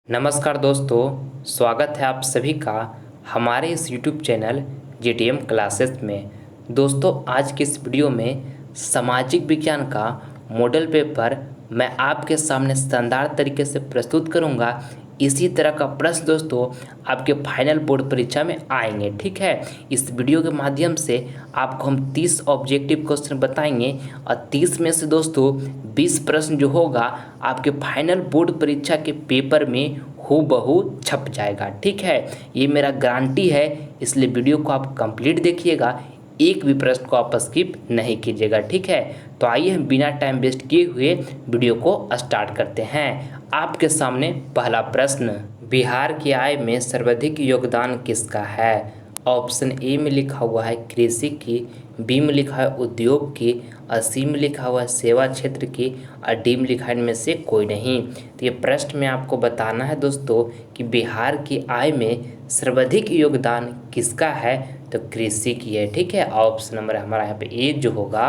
नमस्कार दोस्तों, स्वागत है आप सभी का हमारे इस YouTube चैनल जीटीएम क्लासेस में। दोस्तों, आज के इस वीडियो में सामाजिक विज्ञान का मॉडल पेपर मैं आपके सामने शानदार तरीके से प्रस्तुत करूंगा। इसी तरह का प्रश्न दोस्तों आपके फाइनल बोर्ड परीक्षा में आएंगे। ठीक है, इस वीडियो के माध्यम से आपको हम 30 ऑब्जेक्टिव क्वेश्चन बताएंगे और 30 में से दोस्तों 20 प्रश्न जो होगा आपके फाइनल बोर्ड परीक्षा के पेपर में हूबहू छप जाएगा। ठीक है, ये मेरा गारंटी है, इसलिए वीडियो को आप कंप्लीट देखिएगा, एक भी प्रश्न को आप स्किप नहीं कीजिएगा। ठीक है, तो आइए हम बिना टाइम वेस्ट किए हुए वीडियो को स्टार्ट करते हैं। आपके सामने पहला प्रश्न, बिहार की आय में सर्वाधिक योगदान किसका है? ऑप्शन ए में लिखा हुआ है कृषि की, बी में लिखा है उद्योग की, और सी में लिखा हुआ है सेवा क्षेत्र की, और डी में लिखा है इनमें से कोई नहीं। तो ये प्रश्न में आपको बताना है दोस्तों कि बिहार की आय में सर्वाधिक योगदान किसका है, तो कृषि की है। ठीक है, ऑप्शन नंबर हमारा यहाँ पे ए जो होगा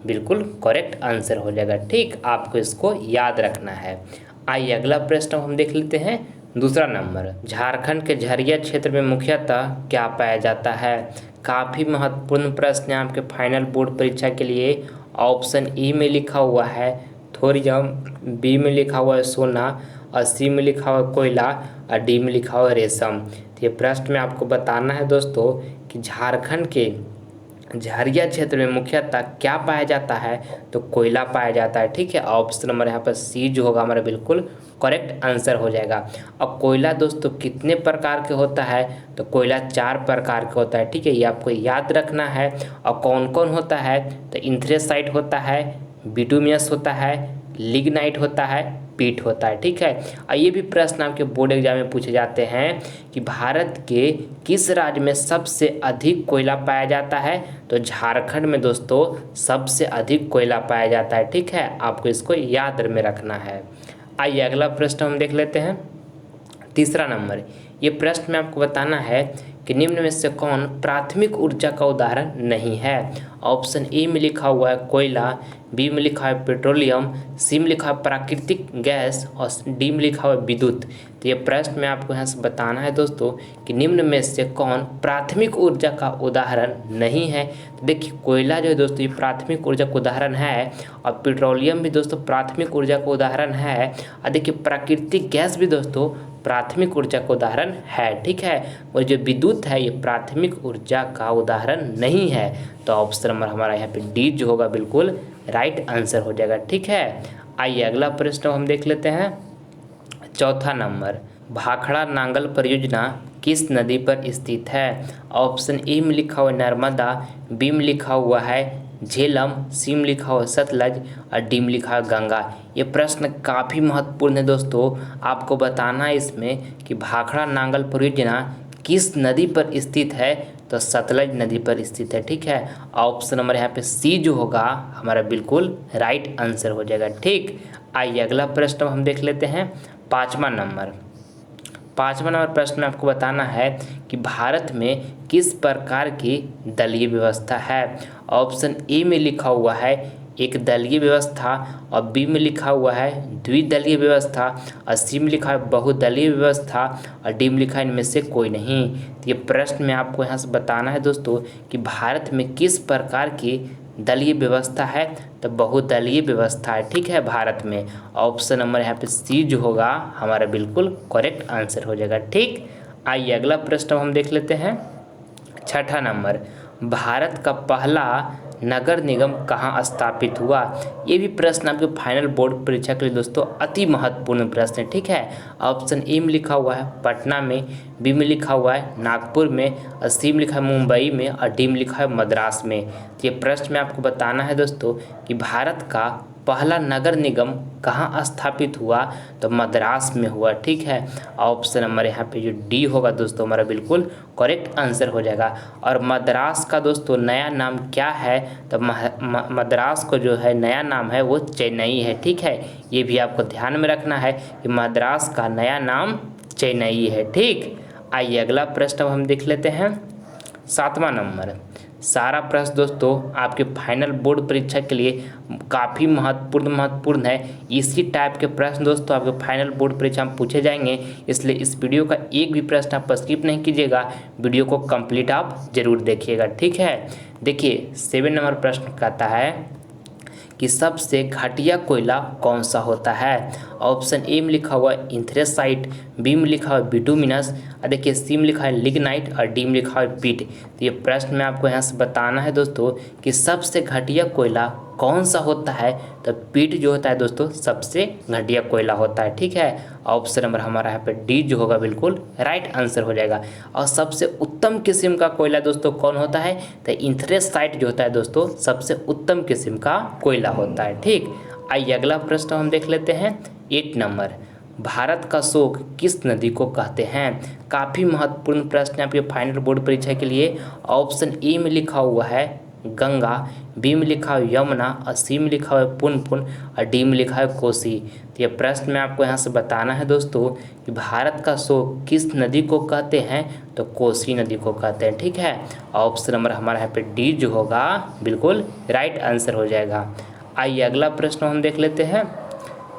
बिल्कुल करेक्ट आंसर हो जाएगा। ठीक, आपको इसको याद रखना है। आइए अगला प्रश्न हम देख लेते हैं। दूसरा नंबर, झारखंड के झरिया क्षेत्र में मुख्यतः क्या पाया जाता है? काफ़ी महत्वपूर्ण प्रश्न है आपके फाइनल बोर्ड परीक्षा के लिए। ऑप्शन ई में लिखा हुआ है थोरियम, बी में लिखा हुआ है सोना, और सी में लिखा हुआ है कोयला, और डी में लिखा हुआ है रेशम। तो ये प्रश्न में आपको बताना है दोस्तों कि झारखंड के झरिया क्षेत्र में मुख्यतः क्या पाया जाता है, तो कोयला पाया जाता है। ठीक है, ऑप्शन नंबर यहाँ पर सी जो होगा हमारा बिल्कुल करेक्ट आंसर हो जाएगा। अब कोयला दोस्तों कितने प्रकार के होता है, तो कोयला 4 प्रकार का होता है। ठीक है, ये आपको याद रखना है। और कौन कौन होता है, तो इंथ्रेसाइट होता है, बिटुमियस होता है, लिग्नाइट होता है, पीट होता है। ठीक है, और ये भी प्रश्न आपके बोर्ड एग्जाम में पूछे जाते हैं कि भारत के किस राज्य में सबसे अधिक कोयला पाया जाता है, तो झारखंड में दोस्तों सबसे अधिक कोयला पाया जाता है। ठीक है, आपको इसको याद में रखना है। आइए अगला प्रश्न हम देख लेते हैं। तीसरा नंबर, ये प्रश्न में आपको बताना है कि निम्न में से कौन प्राथमिक ऊर्जा का उदाहरण नहीं है? ऑप्शन ए में लिखा हुआ है कोयला, बी में लिखा है पेट्रोलियम, सी में लिखा है प्राकृतिक गैस, और डी में लिखा हुआ है विद्युत। तो ये प्रश्न में आपको यहाँ से बताना है दोस्तों कि निम्न में से कौन प्राथमिक ऊर्जा का उदाहरण नहीं है। तो देखिए, कोयला जो है दोस्तों ये प्राथमिक ऊर्जा का उदाहरण है, और पेट्रोलियम भी दोस्तों प्राथमिक ऊर्जा का उदाहरण है, और देखिए प्राकृतिक गैस भी दोस्तों प्राथमिक ऊर्जा का उदाहरण है। ठीक है, और जो विद्युत है ये प्राथमिक ऊर्जा का उदाहरण नहीं है। तो ऑप्शन नंबर हमारा यहाँ पे डी जो होगा बिल्कुल राइट आंसर हो जाएगा। ठीक है, आइए अगला प्रश्न हम देख लेते हैं। चौथा नंबर, भाखड़ा नांगल परियोजना किस नदी पर स्थित है? ऑप्शन ए में लिखा हुआ है नर्मदा, बी में लिखा हुआ है झेलम, सी में लिखा हुआ है सतलज, और डी में लिखा है गंगा। ये प्रश्न काफ़ी महत्वपूर्ण है दोस्तों, आपको बताना है इसमें कि भाखड़ा नांगल परियोजना किस नदी पर स्थित है, तो सतलज नदी पर स्थित है। ठीक है, ऑप्शन नंबर यहाँ पे सी जो होगा हमारा बिल्कुल राइट आंसर हो जाएगा। ठीक, आइए अगला प्रश्न हम देख लेते हैं। पाँचवा नंबर प्रश्न में आपको बताना है कि भारत में किस प्रकार की दलीय व्यवस्था है? ऑप्शन ए में लिखा हुआ है एक दलीय व्यवस्था, और बी में लिखा हुआ है द्विदलीय व्यवस्था, और सी में लिखा है बहुदलीय व्यवस्था, और डी में लिखा है इनमें से कोई नहीं। तो ये प्रश्न में आपको यहाँ से बताना है दोस्तों कि भारत में किस प्रकार की दलीय व्यवस्था है, तो बहुदलीय व्यवस्था है। ठीक है, भारत में ऑप्शन नंबर यहाँ पे सी जो होगा हमारा बिल्कुल करेक्ट आंसर हो जाएगा। ठीक, आइए अगला प्रश्न हम देख लेते हैं। छठा नंबर, भारत का पहला नगर निगम कहाँ स्थापित हुआ? ये भी प्रश्न आपके फाइनल बोर्ड परीक्षा के लिए दोस्तों अति महत्वपूर्ण प्रश्न है। ठीक है, ऑप्शन ए में लिखा हुआ है पटना में, बी में लिखा हुआ है नागपुर में, और सी में लिखा है मुंबई में, और डी में लिखा है मद्रास में। तो ये प्रश्न में आपको बताना है दोस्तों कि भारत का पहला नगर निगम कहाँ स्थापित हुआ, तो मद्रास में हुआ। ठीक है, ऑप्शन नंबर यहाँ पे जो डी होगा दोस्तों हमारा बिल्कुल करेक्ट आंसर हो जाएगा। और मद्रास का दोस्तों नया नाम क्या है, तो मद्रास को जो है नया नाम है वो चेन्नई है। ठीक है, ये भी आपको ध्यान में रखना है कि मद्रास का नया नाम चेन्नई है। ठीक, आइए अगला प्रश्न हम देख लेते हैं। सातवां नंबर, सारा प्रश्न दोस्तों आपके फाइनल बोर्ड परीक्षा के लिए काफ़ी महत्वपूर्ण है। इसी टाइप के प्रश्न दोस्तों आपके फाइनल बोर्ड परीक्षा में पूछे जाएंगे, इसलिए इस वीडियो का एक भी प्रश्न आप स्किप नहीं कीजिएगा, वीडियो को कंप्लीट आप जरूर देखिएगा। ठीक है, देखिए 7 नंबर प्रश्न कहता है कि सबसे घटिया कोयला कौन सा होता है। ऑप्शन ए में लिखा हुआ है इंथ्रेसाइट, बी में लिखा हुआ है बिटुमिनस, और देखिए सी में लिखा है लिग्नाइट, और डी में लिखा हुआ है पीट। तो ये प्रश्न में आपको यहाँ से बताना है दोस्तों कि सबसे घटिया कोयला कौन सा होता है। तो पीट जो होता है दोस्तों सबसे घटिया कोयला होता है। ठीक है, ऑप्शन नंबर हमारा यहाँ पे डी जो होगा बिल्कुल राइट आंसर हो जाएगा। और सबसे उत्तम किस्म का कोयला दोस्तों कौन होता है, तो इंथ्रेसाइट जो होता है दोस्तों सबसे उत्तम किस्म का कोयला होता है। ठीक, आइए अगला प्रश्न हम देख लेते हैं 8 नंबर। भारत का शोक किस नदी को कहते हैं। काफ़ी महत्वपूर्ण प्रश्न है आपके फाइनल बोर्ड परीक्षा के लिए। ऑप्शन ए में लिखा हुआ है गंगा, बी में लिखा हुआ है यमुना, और सी में लिखा हुआ है पुनपुन, और डी में लिखा है कोसी। तो ये प्रश्न में आपको यहाँ से बताना है दोस्तों कि भारत का शोक किस नदी को कहते हैं, तो कोसी नदी को कहते हैं। ठीक है, ऑप्शन नंबर हमारा यहाँ पे डी जो होगा बिल्कुल राइट आंसर हो जाएगा। आइए अगला प्रश्न हम देख लेते हैं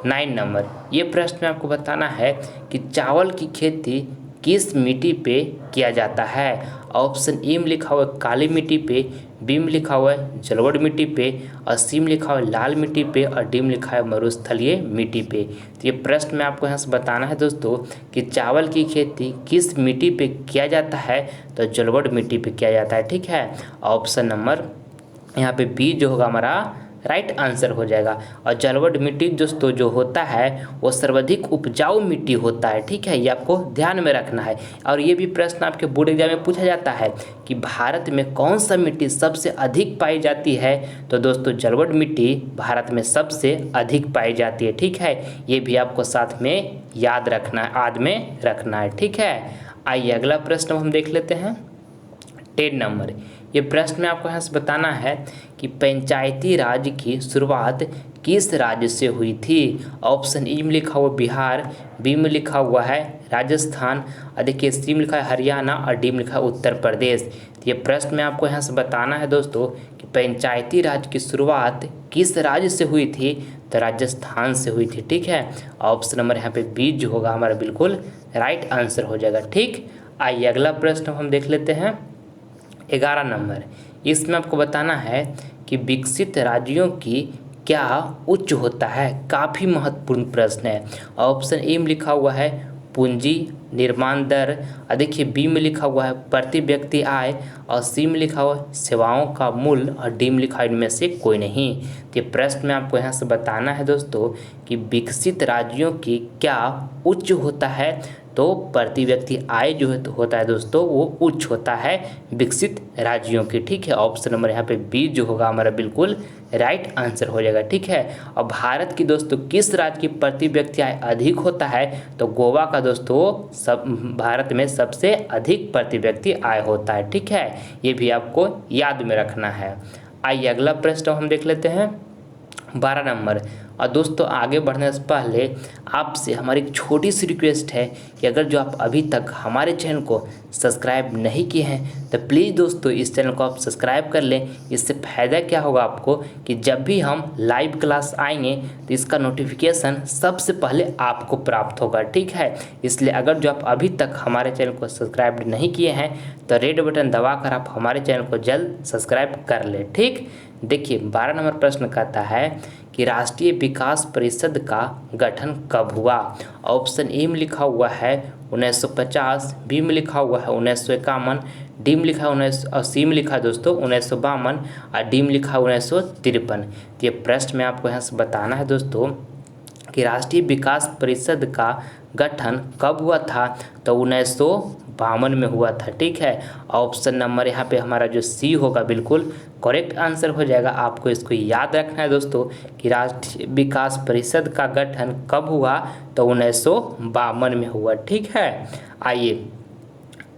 9 नंबर। ये प्रश्न में आपको बताना है कि चावल की खेती किस मिट्टी पे किया जाता है। ऑप्शन ए में लिखा हुआ है काली मिट्टी पे, बी में लिखा हुआ है जलोढ़ मिट्टी पे, और सी में लिखा हुआ है लाल मिट्टी पे, और डी में लिखा है मरुस्थलीय मिट्टी पे। तो ये प्रश्न में आपको यहाँ से बताना है दोस्तों कि चावल की खेती किस मिट्टी पे किया जाता है, तो जलोढ़ मिट्टी पे किया जाता है। ठीक है, ऑप्शन नंबर यहाँ पे बी जो होगा हमारा राइट आंसर हो जाएगा। और जलोढ़ मिट्टी दोस्तों जो होता है वो सर्वाधिक उपजाऊ मिट्टी होता है। ठीक है, ये आपको ध्यान में रखना है। और ये भी प्रश्न आपके बोर्ड एग्जाम में पूछा जाता है कि भारत में कौन सा मिट्टी सबसे अधिक पाई जाती है, तो दोस्तों जलोढ़ मिट्टी भारत में सबसे अधिक पाई जाती है। ठीक है, ये भी आपको साथ में याद रखना है। ठीक है, आइए अगला प्रश्न हम देख लेते हैं 10 नंबर। ये प्रश्न में आपको यहाँ से बताना है कि पंचायती राज की शुरुआत किस राज्य से हुई थी। ऑप्शन ई में लिखा हुआ बिहार, बी में लिखा हुआ है राजस्थान, और देखिए सी में लिखा है हरियाणा, और डी में लिखा है उत्तर प्रदेश। तो ये प्रश्न में आपको यहाँ से बताना है दोस्तों कि पंचायती राज की शुरुआत किस राज्य से हुई थी, तो राजस्थान से हुई थी। ठीक है, ऑप्शन नंबर यहाँ पे बी जो होगा हमारा बिल्कुल राइट आंसर हो जाएगा। ठीक, आइए अगला प्रश्न हम देख लेते हैं 11 नंबर। इसमें आपको बताना है कि विकसित राज्यों की क्या उच्च होता है। काफ़ी महत्वपूर्ण प्रश्न है। ऑप्शन ए में लिखा हुआ है पूंजी निर्माण दर, और देखिए बी में लिखा हुआ है प्रति व्यक्ति आय, और सी में लिखा हुआ है सेवाओं का मूल्य, और डी में लिखा है इनमें से कोई नहीं। तो ये प्रश्न में आपको यहाँ से बताना है दोस्तों कि विकसित राज्यों की क्या उच्च होता है, तो प्रति व्यक्ति आय जो होता है दोस्तों वो उच्च होता है विकसित राज्यों की। ठीक है, ऑप्शन नंबर यहाँ पे बी जो होगा हमारा बिल्कुल राइट आंसर हो जाएगा। ठीक है, और भारत की दोस्तों किस राज्य की प्रति व्यक्ति आय अधिक होता है, तो गोवा का दोस्तों भारत में सबसे अधिक प्रति व्यक्ति आय होता है। ठीक है, ये भी आपको याद में रखना है। आइए अगला प्रश्न हम देख लेते हैं 12 नंबर। और दोस्तों आगे बढ़ने से पहले आपसे हमारी एक छोटी सी रिक्वेस्ट है कि अगर जो आप अभी तक हमारे चैनल को सब्सक्राइब नहीं किए हैं तो प्लीज़ दोस्तों इस चैनल को आप सब्सक्राइब कर लें। इससे फ़ायदा क्या होगा आपको कि जब भी हम लाइव क्लास आएंगे तो इसका नोटिफिकेशन सबसे पहले आपको प्राप्त होगा। ठीक है, इसलिए अगर जो आप अभी तक हमारे चैनल को सब्सक्राइब नहीं किए हैं तो रेड बटन दबाकर आप हमारे चैनल को जल्द सब्सक्राइब कर लें। ठीक, देखिए 12 नंबर प्रश्न कहता है कि राष्ट्रीय विकास परिषद का गठन कब हुआ। ऑप्शन ए में लिखा हुआ है 1950, बी में लिखा हुआ है 1951, डी में लिखा है 1980 में लिखा है दोस्तों 1952, और डी में लिखा है 1953। तो ये प्रश्न में आपको यहाँ से बताना है दोस्तों कि राष्ट्रीय विकास परिषद का गठन कब हुआ था, तो 1952 में हुआ था। ठीक है, ऑप्शन नंबर यहाँ पे हमारा जो सी होगा बिल्कुल करेक्ट आंसर हो जाएगा। आपको इसको याद रखना है दोस्तों कि राष्ट्रीय विकास परिषद का गठन कब हुआ, तो 1952 में हुआ। ठीक है, आइए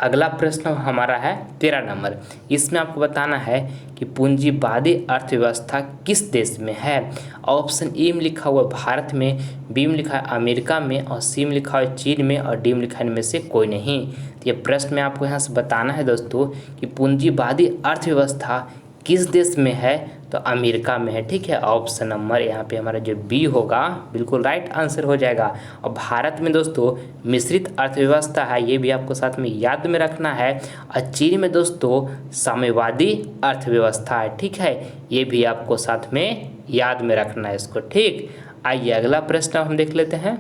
अगला प्रश्न हमारा है 13 नंबर। इसमें आपको बताना है कि पूंजीवादी अर्थव्यवस्था किस देश में है। ऑप्शन ए में लिखा हुआ भारत में, बी में लिखा है अमेरिका में, और सी में लिखा है चीन में, और डी में लिखा है इनमें से कोई नहीं। तो ये प्रश्न में आपको यहाँ से बताना है दोस्तों कि पूंजीवादी अर्थव्यवस्था किस देश में है, तो अमेरिका में है। ठीक है, ऑप्शन नंबर यहाँ पे हमारा जो बी होगा बिल्कुल राइट आंसर हो जाएगा। और भारत में दोस्तों मिश्रित अर्थव्यवस्था है, ये भी आपको साथ में याद में रखना है। और चीन में दोस्तों साम्यवादी अर्थव्यवस्था है। ठीक है, ये भी आपको साथ में याद में रखना है इसको। ठीक, आइए अगला प्रश्न हम देख लेते हैं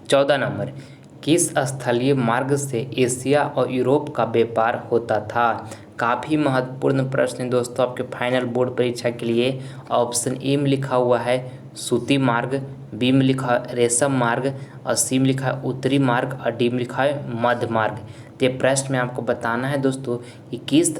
14 नंबर। किस स्थलीय मार्ग से एशिया और यूरोप का व्यापार होता था। काफ़ी महत्वपूर्ण प्रश्न है दोस्तों आपके फाइनल बोर्ड परीक्षा के लिए। ऑप्शन ए में लिखा हुआ है सूती मार्ग, बी में लिखा है रेशम मार्ग, और सी में लिखा है उत्तरी मार्ग, और डी में लिखा है मध्य मार्ग। तो ये प्रश्न में आपको बताना है दोस्तों कि किस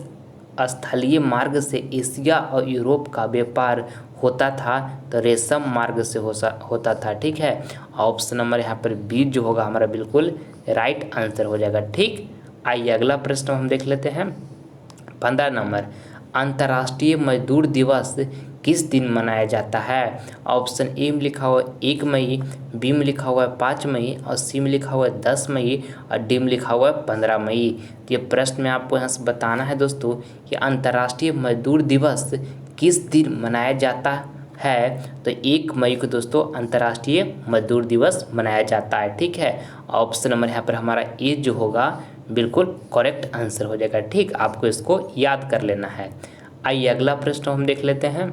स्थलीय मार्ग से एशिया और यूरोप का व्यापार होता था, तो रेशम मार्ग से होता था। ठीक है, ऑप्शन नंबर यहाँ पर बी जो होगा हमारा बिल्कुल राइट आंसर हो जाएगा। ठीक, आइए अगला प्रश्न हम देख लेते हैं 15 नंबर। अंतर्राष्ट्रीय मजदूर दिवस किस दिन मनाया जाता है। ऑप्शन ए में लिखा हुआ 1 मई, बी में लिखा हुआ है 5 मई, और सी में लिखा हुआ है 10 मई, और डी में लिखा हुआ है 15 मई। तो ये प्रश्न में आपको यहाँ से बताना है दोस्तों कि अंतर्राष्ट्रीय मजदूर दिवस किस दिन मनाया जाता है। तो 1 मई को दोस्तों अंतर्राष्ट्रीय मजदूर दिवस मनाया जाता है। ठीक है, ऑप्शन नंबर यहाँ पर हमारा ए जो होगा बिल्कुल करेक्ट आंसर हो जाएगा। ठीक, आपको इसको याद कर लेना है। आइए अगला प्रश्न हम देख लेते हैं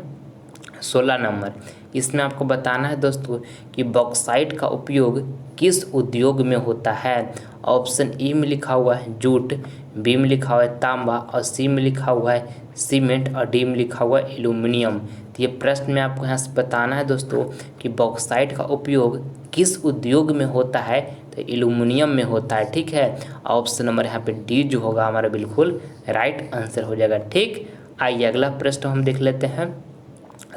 16 नंबर। इसमें आपको बताना है दोस्तों कि बॉक्साइट का उपयोग किस उद्योग में होता है। ऑप्शन ई में लिखा हुआ है जूट, बी में लिखा हुआ है तांबा, और सी में लिखा हुआ है सीमेंट, और डी में लिखा हुआ है एल्यूमिनियम। तो ये प्रश्न में आपको यहाँ से बताना है दोस्तों कि बॉक्साइट का उपयोग किस उद्योग में होता है, तो एल्यूमिनियम में होता है। ठीक है, ऑप्शन नंबर यहाँ पे डी जो होगा हमारा बिल्कुल राइट आंसर हो जाएगा। ठीक, आइए अगला प्रश्न हम देख लेते हैं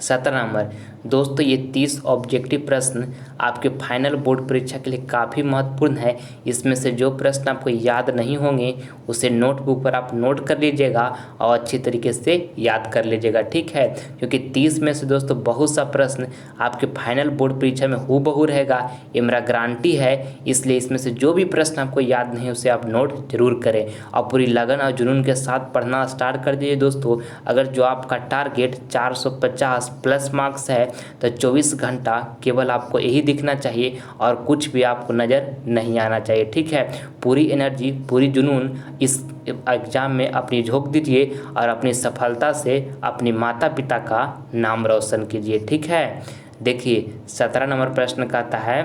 17 नंबर। दोस्तों ये 30 ऑब्जेक्टिव प्रश्न आपके फाइनल बोर्ड परीक्षा के लिए काफ़ी महत्वपूर्ण है। इसमें से जो प्रश्न आपको याद नहीं होंगे उसे नोटबुक पर आप नोट कर लीजिएगा और अच्छी तरीके से याद कर लीजिएगा। ठीक है, क्योंकि 30 में से दोस्तों बहुत सा प्रश्न आपके फाइनल बोर्ड परीक्षा में हूबहू रहेगा, ये मेरा गारंटी है। इसलिए इसमें से जो भी प्रश्न आपको याद नहीं उसे आप नोट जरूर करें और पूरी लगन और जुनून के साथ पढ़ना स्टार्ट कर दीजिए दोस्तों। अगर जो आपका टारगेट 450 प्लस मार्क्स है तो 24 घंटा केवल आपको यही दिखना चाहिए और कुछ भी आपको नज़र नहीं आना चाहिए। ठीक है, पूरी एनर्जी पूरी जुनून इस एग्ज़ाम में अपनी झोंक दीजिए और अपनी सफलता से अपने माता पिता का नाम रोशन कीजिए। ठीक है, देखिए 17 नंबर प्रश्न कहता है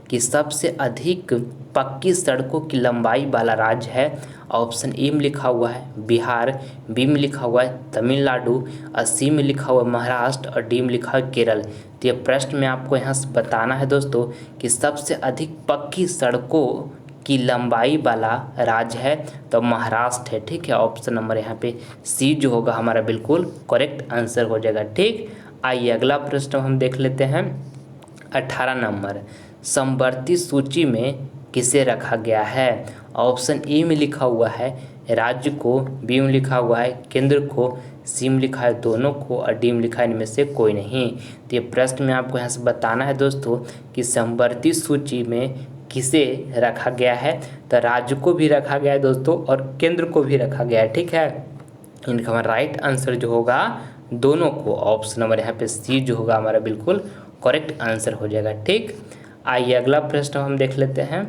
कि सबसे अधिक पक्की सड़कों की लंबाई वाला राज्य है। ऑप्शन ए में लिखा हुआ है बिहार, बी में लिखा हुआ है तमिलनाडु, और सी में लिखा हुआ है महाराष्ट्र, और डी में लिखा है केरल। तो ये प्रश्न में आपको यहाँ से बताना है दोस्तों कि सबसे अधिक पक्की सड़कों की लंबाई वाला राज्य है तो महाराष्ट्र है। ठीक है, ऑप्शन नंबर यहाँ पे सी जो होगा हमारा बिल्कुल करेक्ट आंसर हो जाएगा। ठीक, आइए अगला प्रश्न हम देख लेते हैं 18 नंबर। समवर्ती सूची में किसे रखा गया है। ऑप्शन ए में लिखा हुआ है राज्य को, बी में लिखा हुआ है केंद्र को, सी में लिखा है दोनों को, और डी में लिखा है इनमें से कोई नहीं। तो ये प्रश्न में आपको यहाँ से बताना है दोस्तों कि समवर्ती सूची में किसे रखा गया है। तो राज्य को भी रखा गया है दोस्तों और केंद्र को भी रखा गया है। ठीक है, इनका हमारा राइट आंसर जो होगा दोनों को, ऑप्शन नंबर यहाँ पे सी जो होगा हमारा बिल्कुल करेक्ट आंसर हो जाएगा। ठीक, आइए अगला प्रश्न हम देख लेते हैं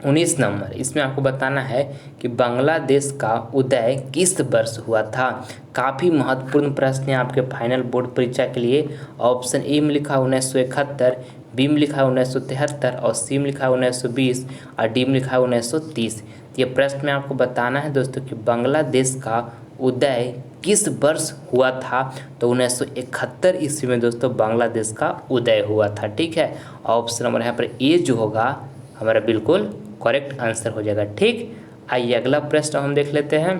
19 नंबर। इसमें आपको बताना है कि बांग्लादेश का उदय किस वर्ष हुआ था। काफ़ी महत्वपूर्ण प्रश्न है आपके फाइनल बोर्ड परीक्षा के लिए। ऑप्शन ए में लिखा 1971, बी में लिखा 1973, और सी में लिखा 1920, और डी में लिखा 1930। ये प्रश्न में आपको बताना है दोस्तों कि बांग्लादेश का उदय किस वर्ष हुआ था। तो 1971 ईस्वी में दोस्तों बांग्लादेश का उदय हुआ था। ठीक है, ऑप्शन नंबर यहाँ पर ए जो होगा हमारा बिल्कुल करेक्ट आंसर हो जाएगा। ठीक, आइए अगला प्रश्न हम देख लेते हैं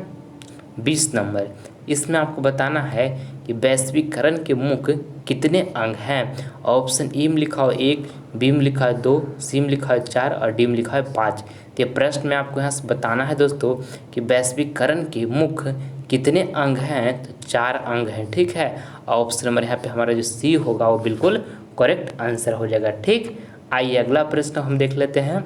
20 नंबर। इसमें आपको बताना है कि वैश्वीकरण के मुख्य कितने अंग हैं। ऑप्शन ए में लिखा हो 1, बी में लिखा है 2, सी में लिखा है 4 और डी में लिखा है 5। तो ये प्रश्न में आपको यहाँ से बताना है दोस्तों कि वैश्वीकरण के मुख्य कितने अंग हैं, तो 4 अंग हैं। ठीक है, ऑप्शन नंबर यहाँ पे हमारा जो सी होगा वो बिल्कुल करेक्ट आंसर हो जाएगा। ठीक, आइए अगला प्रश्न हम देख लेते हैं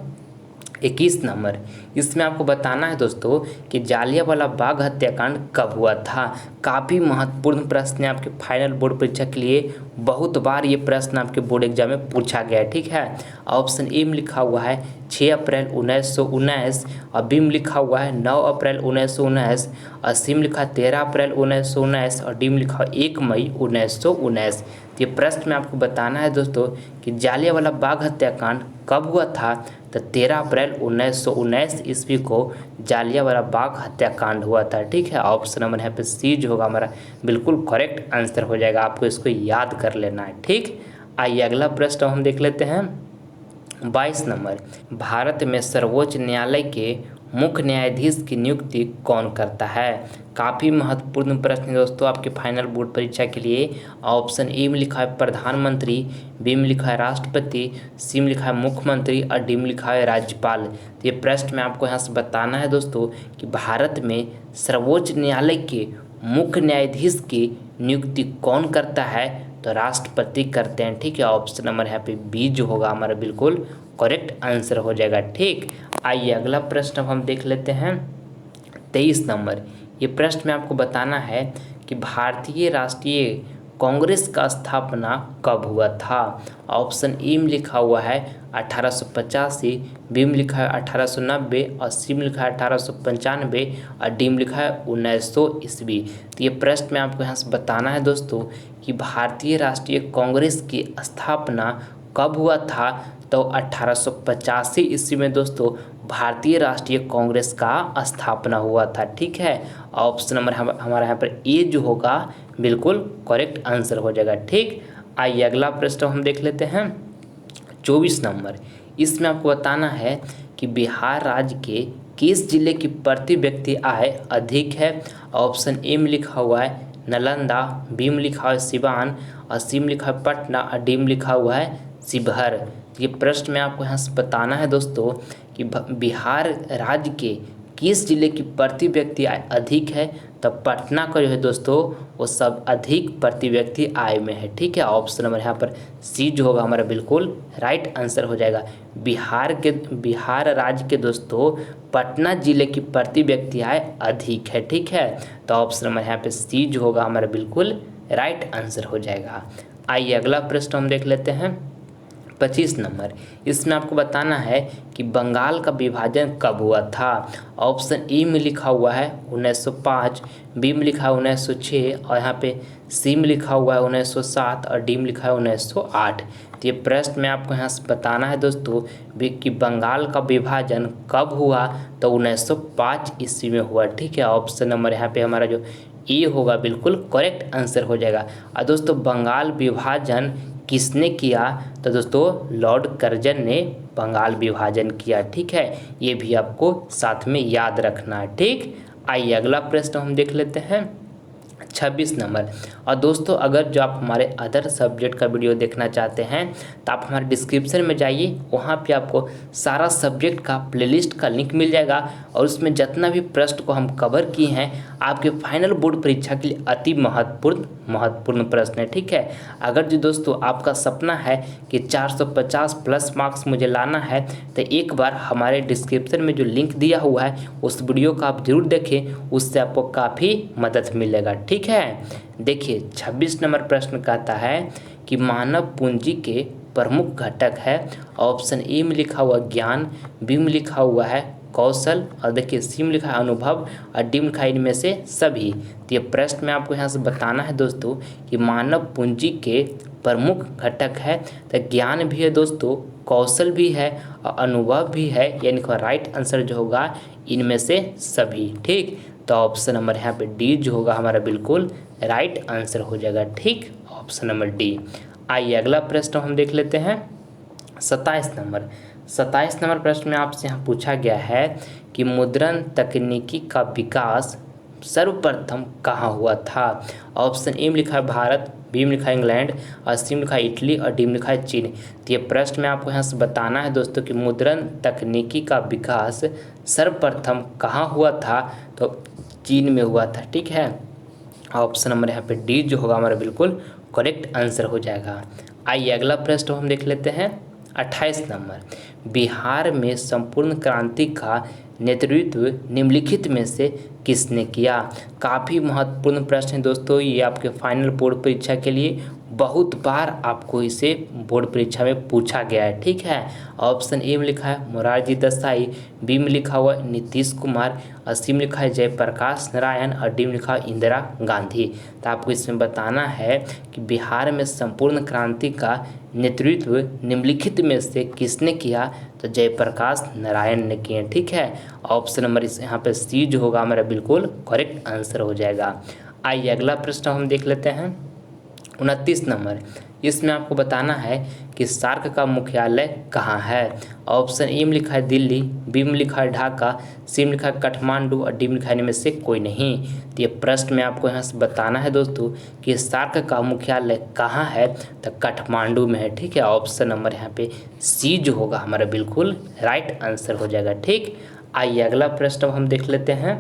21 नंबर। इसमें आपको बताना है दोस्तों कि जालियांवाला बाग हत्याकांड कब हुआ था। काफ़ी महत्वपूर्ण प्रश्न है आपके फाइनल बोर्ड परीक्षा के लिए, बहुत बार ये प्रश्न आपके बोर्ड एग्जाम में पूछा गया है। ठीक है, ऑप्शन ए में लिखा हुआ है 6 अप्रैल 1919 और बी में लिखा हुआ है 9 अप्रैल 1919 और सी में लिखा है 13 अप्रैल 1919 और डी में लिखा है 1 मई 1919। ये प्रश्न में आपको बताना है दोस्तों कि जालियांवाला बाग हत्याकांड कब हुआ था, तो 13 अप्रैल 1919 ईस्वी को जालियांवाला बाग हत्याकांड हुआ था। ठीक है, ऑप्शन नंबर यहाँ पे सी जो होगा हमारा बिल्कुल करेक्ट आंसर हो जाएगा, आपको इसको याद कर लेना है। ठीक, आइए अगला प्रश्न हम देख लेते हैं 22 नंबर। भारत में सर्वोच्च न्यायालय के मुख्य न्यायाधीश की नियुक्ति कौन करता है। काफ़ी महत्वपूर्ण प्रश्न है दोस्तों आपके फाइनल बोर्ड परीक्षा के लिए। ऑप्शन ए में लिखा है प्रधानमंत्री, बी में लिखा है राष्ट्रपति, सी में लिखा है मुख्यमंत्री और डी में लिखा है राज्यपाल। तो ये प्रश्न में आपको यहाँ से बताना है दोस्तों कि भारत में सर्वोच्च न्यायालय के मुख्य न्यायाधीश की नियुक्ति कौन करता है, तो राष्ट्रपति करते हैं। ठीक है, ऑप्शन नंबर यहाँ पे बी जो होगा हमारा बिल्कुल करेक्ट आंसर हो जाएगा। ठीक, आइए अगला प्रश्न हम देख लेते हैं 23 नंबर। ये प्रश्न में आपको बताना है कि भारतीय राष्ट्रीय कांग्रेस का स्थापना कब हुआ था। ऑप्शन ए में लिखा हुआ है 1885, बी में लिखा है 1890 और सी में लिखा है 1895 और डी में लिखा है 1900 ईस्वी। तो ये प्रश्न में आपको यहाँ से बताना है दोस्तों कि भारतीय राष्ट्रीय कांग्रेस की स्थापना कब हुआ था, तो 1885 ईस्वी में दोस्तों भारतीय राष्ट्रीय कांग्रेस का स्थापना हुआ था। ठीक है, ऑप्शन नंबर हमारा यहाँ पर ए जो होगा बिल्कुल करेक्ट आंसर हो जाएगा। ठीक, आइए अगला प्रश्न हम देख लेते हैं 24 नंबर। इसमें आपको बताना है कि बिहार राज्य के किस जिले की प्रति व्यक्ति आय अधिक है। ऑप्शन ए में लिखा हुआ है नालंदा, बी में लिखा हुआ है सिवान और सी में लिखा है पटना और डी में लिखा हुआ है शिवहर। ये प्रश्न में आपको यहाँ से बताना है दोस्तों कि बिहार राज्य के किस जिले की प्रति व्यक्ति आय अधिक है, तो पटना का जो है दोस्तों वो सब अधिक प्रति व्यक्ति आय में है। ठीक है, ऑप्शन नंबर यहाँ पर सी जो होगा हमारा बिल्कुल राइट आंसर हो जाएगा। बिहार राज्य के दोस्तों पटना जिले की प्रति व्यक्ति आय अधिक है। ठीक है, तो ऑप्शन नंबर यहाँ पे सी जो होगा हमारा बिल्कुल राइट आंसर हो जाएगा। आइए अगला प्रश्न हम देख लेते हैं 25 नंबर। इसमें आपको बताना है कि बंगाल का विभाजन कब हुआ था। ऑप्शन ई में लिखा हुआ है 1905, बी में लिखा है 1906 और यहाँ पे सी में लिखा हुआ है 1907 और डी में लिखा है 1908। तो ये प्रश्न में आपको यहाँ से बताना है दोस्तों कि बंगाल का विभाजन कब हुआ, तो 1905 ईस्वी में हुआ। ठीक है, ऑप्शन नंबर यहाँ पे हमारा जो ए होगा बिल्कुल करेक्ट आंसर हो जाएगा। और दोस्तों बंगाल विभाजन किसने किया, तो दोस्तों लॉर्ड कर्जन ने बंगाल विभाजन किया। ठीक है, ये भी आपको साथ में याद रखना है। ठीक, आइए अगला प्रश्न हम देख लेते हैं 26 नंबर। और दोस्तों अगर जो आप हमारे अदर सब्जेक्ट का वीडियो देखना चाहते हैं तो आप हमारे डिस्क्रिप्शन में जाइए, वहाँ पे आपको सारा सब्जेक्ट का प्लेलिस्ट का लिंक मिल जाएगा और उसमें जितना भी प्रश्न को हम कवर किए हैं आपके फाइनल बोर्ड परीक्षा के लिए अति महत्वपूर्ण प्रश्न है। ठीक है, अगर जो दोस्तों आपका सपना है कि 450 प्लस मार्क्स मुझे लाना है तो एक बार हमारे डिस्क्रिप्शन में जो लिंक दिया हुआ है उस वीडियो को आप जरूर देखें, उससे आपको काफ़ी मदद मिलेगा। ठीक है, देखिए 26 नंबर प्रश्न कहता है कि मानव पूंजी के प्रमुख घटक है। ऑप्शन ए में लिखा हुआ ज्ञान, बी में लिखा हुआ है कौशल और देखिए सी में लिखा है अनुभव और डी में लिखा है इनमें से सभी। तो ये प्रश्न में आपको यहाँ से बताना है दोस्तों कि मानव पूंजी के प्रमुख घटक है, तो ज्ञान भी है दोस्तों, कौशल भी है और अनुभव भी है, यानी कि राइट आंसर जो होगा इनमें से सभी। ठीक, तो ऑप्शन नंबर यहाँ पे डी जो होगा हमारा बिल्कुल राइट आंसर हो जाएगा। ठीक, ऑप्शन नंबर डी। आइए अगला प्रश्न हम देख लेते हैं 27 नंबर। 27 नंबर प्रश्न में आपसे यहाँ पूछा गया है कि मुद्रण तकनीकी का विकास सर्वप्रथम कहाँ हुआ था? ऑप्शन ए में लिखा है भारत, बी में लिखा है इंग्लैंड, और सी में लिखा है इटली, और डी में लिखा है चीन। तो ये प्रश्न में आपको यहाँ से बताना है दोस्तों कि मुद्रण तकनीकी का विकास सर्वप्रथम कहाँ हुआ था? तो चीन में हुआ था। ठीक है, ऑप्शन नंबर यहाँ पे डी जो होगा हमारा बिल्कुल करेक्ट आंसर हो जाएगा। आइए अगला प्रश्न हम देख लेते हैं। 28 नंबर, बिहार में संपूर्ण क्रांति का नेतृत्व निम्नलिखित में से किसने किया? काफ़ी महत्वपूर्ण प्रश्न है दोस्तों, ये आपके फाइनल बोर्ड परीक्षा के लिए बहुत बार आपको इसे बोर्ड परीक्षा में पूछा गया है। ठीक है, ऑप्शन ए में लिखा है मोरारजी देसाई, बी में लिखा हुआ नीतीश कुमार, और सी में लिखा है जयप्रकाश नारायण, और डी में लिखा है इंदिरा गांधी। तो आपको इसमें बताना है कि बिहार में संपूर्ण क्रांति का नेतृत्व निम्नलिखित में से किसने किया? तो जयप्रकाश नारायण ने किए। ठीक है, ऑप्शन नंबर इस यहाँ पे सी जो होगा हमारा बिल्कुल करेक्ट आंसर हो जाएगा। आइए अगला प्रश्न हम देख लेते हैं। 29 नंबर, इसमें आपको बताना है कि सार्क का मुख्यालय कहाँ है? ऑप्शन ए में लिखा है दिल्ली, बी में लिखा है ढाका, सी में लिखा है काठमांडू, और डी में लिखा है इनमें से कोई नहीं। तो ये प्रश्न में आपको यहाँ से बताना है दोस्तों कि सार्क का मुख्यालय कहाँ है? तो काठमांडू में है। ठीक है, ऑप्शन नंबर यहाँ पे सी जो होगा हमारा बिल्कुल राइट आंसर हो जाएगा। ठीक, आइए अगला प्रश्न हम देख लेते हैं।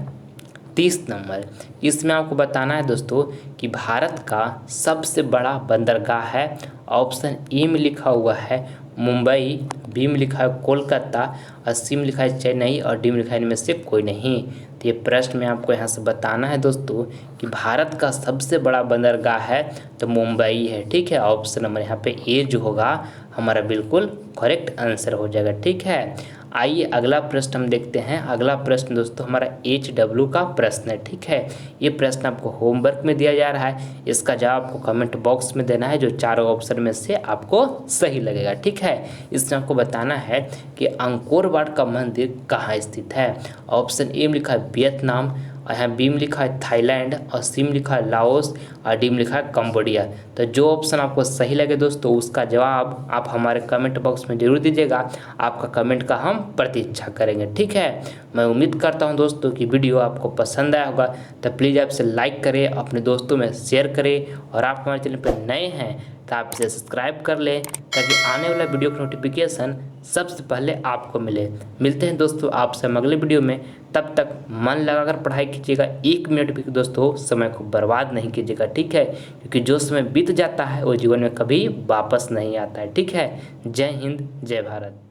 30 नंबर, इसमें आपको बताना है दोस्तों कि भारत का सबसे बड़ा बंदरगाह है। ऑप्शन ए में लिखा हुआ है मुंबई, बी में लिखा है कोलकाता, और सी में लिखा है चेन्नई, और डी में लिखा है इनमें से कोई नहीं। तो ये प्रश्न में आपको यहाँ से बताना है दोस्तों कि भारत का सबसे बड़ा बंदरगाह है तो मुंबई है। ठीक है, ऑप्शन नंबर यहाँ पे ए जो होगा हमारा बिल्कुल करेक्ट आंसर हो जाएगा। ठीक है, आइए अगला प्रश्न हम देखते हैं। अगला प्रश्न दोस्तों हमारा HW का प्रश्न है। ठीक है, ये प्रश्न आपको होमवर्क में दिया जा रहा है, इसका जवाब आपको कमेंट बॉक्स में देना है जो चारों ऑप्शन में से आपको सही लगेगा। ठीक है, इसमें आपको बताना है कि अंकोर वाट का मंदिर कहाँ स्थित है? ऑप्शन ए में लिखा है वियतनाम, और यहाँ बी में लिखा है थाईलैंड, और सी में लिखा है लाओस, और डी में लिखा है कंबोडिया। तो जो ऑप्शन आपको सही लगे दोस्तों उसका जवाब आप हमारे कमेंट बॉक्स में जरूर दीजिएगा, आपका कमेंट का हम प्रतीक्षा करेंगे। ठीक है, मैं उम्मीद करता हूं दोस्तों कि वीडियो आपको पसंद आया होगा, तो प्लीज़ आपसे लाइक करें, अपने दोस्तों में शेयर करें, और आप हमारे चैनल पर नए हैं तो आप इसे सब्सक्राइब कर लें ताकि आने वाला वीडियो का नोटिफिकेशन सबसे पहले आपको मिले। मिलते हैं दोस्तों आपसे अगले वीडियो में, तब तक मन लगाकर पढ़ाई कीजिएगा, 1 मिनट भी दोस्तों समय को बर्बाद नहीं कीजिएगा। ठीक है, क्योंकि जो समय बीत जाता है वो जीवन में कभी वापस नहीं आता है। ठीक है, जय हिंद, जय भारत।